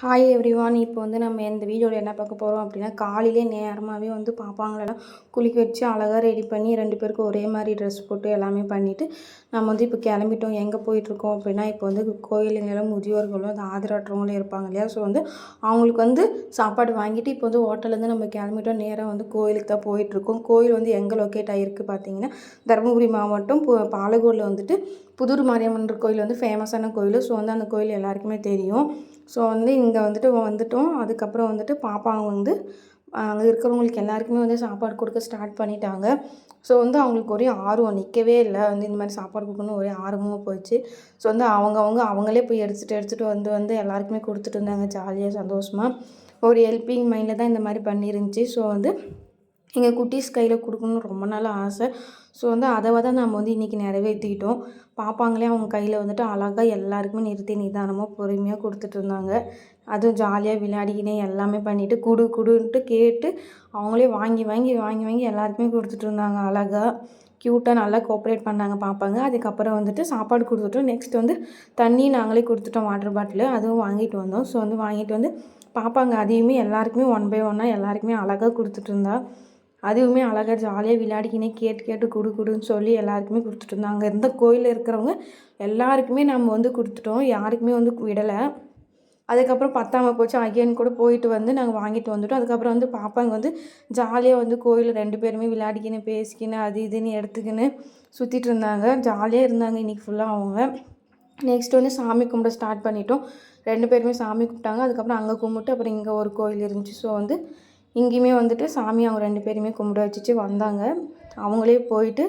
Hi everyone. இப்போ வந்து நம்ம இந்த வீடியோவில் என்ன பார்க்க போகிறோம் அப்படின்னா, காலையிலே நேரமாகவே வந்து பாப்பாங்களெல்லாம் குளிக்க வச்சு அழகாக ரெடி பண்ணி 2 பேருக்கும் ஒரே மாதிரி ட்ரெஸ் போட்டு எல்லாமே பண்ணிவிட்டு நம்ம வந்து இப்போ கிளம்பிட்டோம். எங்கே போயிட்டுருக்கோம் அப்படின்னா, இப்போ வந்து கோயிலுங்களும் முதியோர்களும் அந்த ஆதரவற்றவங்களும் இருப்பாங்க இல்லையா? ஸோ வந்து அவங்களுக்கு வந்து சாப்பாடு வாங்கிட்டு இப்போ வந்து ஹோட்டல்லேருந்து நம்ம கிளம்பிட்டோம். நேராக வந்து கோயிலுக்கு தான் போயிட்டுருக்கோம். கோயில் வந்து எங்கே லொக்கேட் ஆகிருக்கு பார்த்தீங்கன்னா, தருமபுரி மாவட்டம் பாலகோடில் வந்துட்டு புதூர் மாரியம்மன் கோயில் வந்து ஃபேமஸான கோயில். ஸோ வந்து அந்த கோயில் எல்லாருக்குமே தெரியும். ஸோ வந்து இங்கே வந்துட்டோம். அதுக்கப்புறம் வந்துட்டு பாப்பாங்க வந்து அங்கே இருக்கிறவங்களுக்கு எல்லாருக்குமே வந்து சாப்பாடு கொடுக்க ஸ்டார்ட் பண்ணிட்டாங்க. ஸோ வந்து அவங்களுக்கு ஒரே ஆர்வம் நிற்கவே இல்லை. வந்து இந்த மாதிரி சாப்பாடு கொடுக்கணும்னு ஒரே ஆர்வமாக போயிடுச்சு. ஸோ வந்து அவங்களே போய் எடுத்துகிட்டு வந்து எல்லாருக்குமே கொடுத்துட்டு இருந்தாங்க ஜாலியாக சந்தோஷமாக. ஒரு ஹெல்ப்பிங் மைண்டில் தான் இந்த மாதிரி பண்ணியிருந்துச்சு. ஸோ வந்து எங்கள் குட்டீஸ் கையில் கொடுக்கணுன்னு ரொம்ப நாள் ஆசை. ஸோ வந்து அதை தான் நம்ம வந்து இன்றைக்கி நிறைவேற்றிக்கிட்டோம். பாப்பாங்களே அவங்க கையில் வந்துட்டு அழகாக எல்லாருக்குமே நிறுத்தி நிதானமாக பொறுமையாக கொடுத்துட்ருந்தாங்க. அதுவும் ஜாலியாக விளையாடிக்கினே எல்லாமே பண்ணிவிட்டு குடுன்ட்டு கேட்டு அவங்களே வாங்கி எல்லாருக்குமே கொடுத்துட்ருந்தாங்க. அழகாக க்யூட்டாக நல்லா கோஆப்ரேட் பண்ணாங்க பாப்பாங்க. அதுக்கப்புறம் வந்துட்டு சாப்பாடு கொடுத்துட்டோம். நெக்ஸ்ட் வந்து தண்ணி நாங்களே கொடுத்துட்டோம், வாட்டர் பாட்டிலு. அதுவும் வாங்கிட்டு வந்தோம். ஸோ வந்து வாங்கிட்டு வந்து பாப்பாங்க அதையுமே எல்லாருக்குமே 1 பை 1 எல்லாருக்குமே அழகாக கொடுத்துட்ருந்தா. அதுவுமே அழகாக ஜாலியாக விளையாடிக்கினே கேட்டு குடுன்னு சொல்லி எல்லாருக்குமே கொடுத்துட்ருந்தோம். அங்கே இருந்த கோயிலில் இருக்கிறவங்க எல்லாருக்குமே நம்ம வந்து கொடுத்துட்டோம். யாருக்குமே வந்து விடலை. அதுக்கப்புறம் பத்தாம போச்சு. அகைன் கூட போயிட்டு வந்து நாங்கள் வாங்கிட்டு வந்துட்டோம். அதுக்கப்புறம் வந்து பாப்பாங்க வந்து ஜாலியாக வந்து கோயிலில் 2 பேருமே விளையாடிக்கின்னு பேசிக்கின்னு அது இதுன்னு எடுத்துக்கின்னு சுற்றிட்டு இருந்தாங்க. ஜாலியாக இருந்தாங்க இன்றைக்கி ஃபுல்லாக அவங்க. நெக்ஸ்ட் வந்து சாமி கும்பிட ஸ்டார்ட் பண்ணிட்டோம். 2 பேருமே சாமி கும்பிட்டாங்க. அதுக்கப்புறம் அங்கே கும்பிட்டு அப்புறம் இங்கே ஒரு கோயில் இருந்துச்சு. ஸோ வந்து இங்கேயுமே வந்துட்டு சாமி அவங்க 2 பேருமே கும்பிட வச்சுட்டு வந்தாங்க. அவங்களே போயிட்டு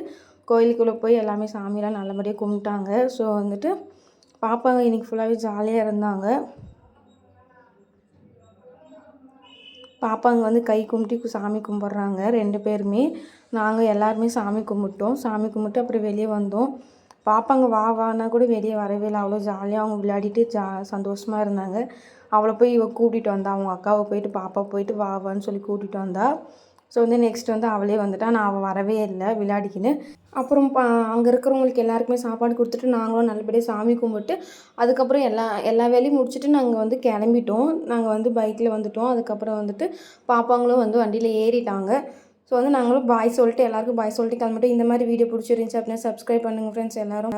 கோயிலுக்குள்ளே போய் எல்லாமே சாமியெல்லாம் நல்லபடியாக கும்பிட்டாங்க. ஸோ வந்துட்டு பாப்பாங்க இன்றைக்கி ஃபுல்லாகவே ஜாலியாக இருந்தாங்க. பாப்பாங்க வந்து கை கும்பிட்டு சாமி கும்பிட்றாங்க 2 பேருமே. நாங்கள் எல்லாருமே சாமி கும்பிட்டோம். சாமி கும்பிட்டு அப்புறம் வெளியே வந்தோம். பாப்பாங்க வான்னா கூட வெளியே வரவே இல்லை. அவ்வளோ ஜாலியாக அவங்க விளையாடிட்டு சந்தோஷமாக இருந்தாங்க. அவளை போய் கூட்டிகிட்டு வந்தா. அவங்க அக்காவை போயிட்டு பாப்பா போயிட்டு வான்னு சொல்லி கூட்டிகிட்டு வந்தா. ஸோ வந்து நெக்ஸ்ட் வந்து அவளே வந்துட்டா. நான் அவள் வரவே இல்லை விளையாடிக்கின்னு. அப்புறம் அங்கே இருக்கிறவங்களுக்கு எல்லாருக்குமே சாப்பாடு கொடுத்துட்டு நாங்களும் நல்லபடியாக சாமி கும்பிட்டு அதுக்கப்புறம் எல்லா வேலையும் முடிச்சுட்டு நாங்கள் வந்து கிளம்பிட்டோம். நாங்கள் வந்து பைக்கில் வந்துட்டோம். அதுக்கப்புறம் வந்துட்டு பாப்பாங்களும் வந்து வண்டியில் ஏறிட்டாங்க. ஸோ வந்து நாங்களும் பாய் சொல்லிட்டு எல்லாருக்கும் பாய் சொல்லிட்டு கிளம்பிட்டோம். இந்த மாதிரி வீடியோ பிடிச்சிருந்துச்சி அப்படின்னா சப்ஸ்கிரைப் பண்ணுங்கள் ஃப்ரெண்ட்ஸ் எல்லோரும்.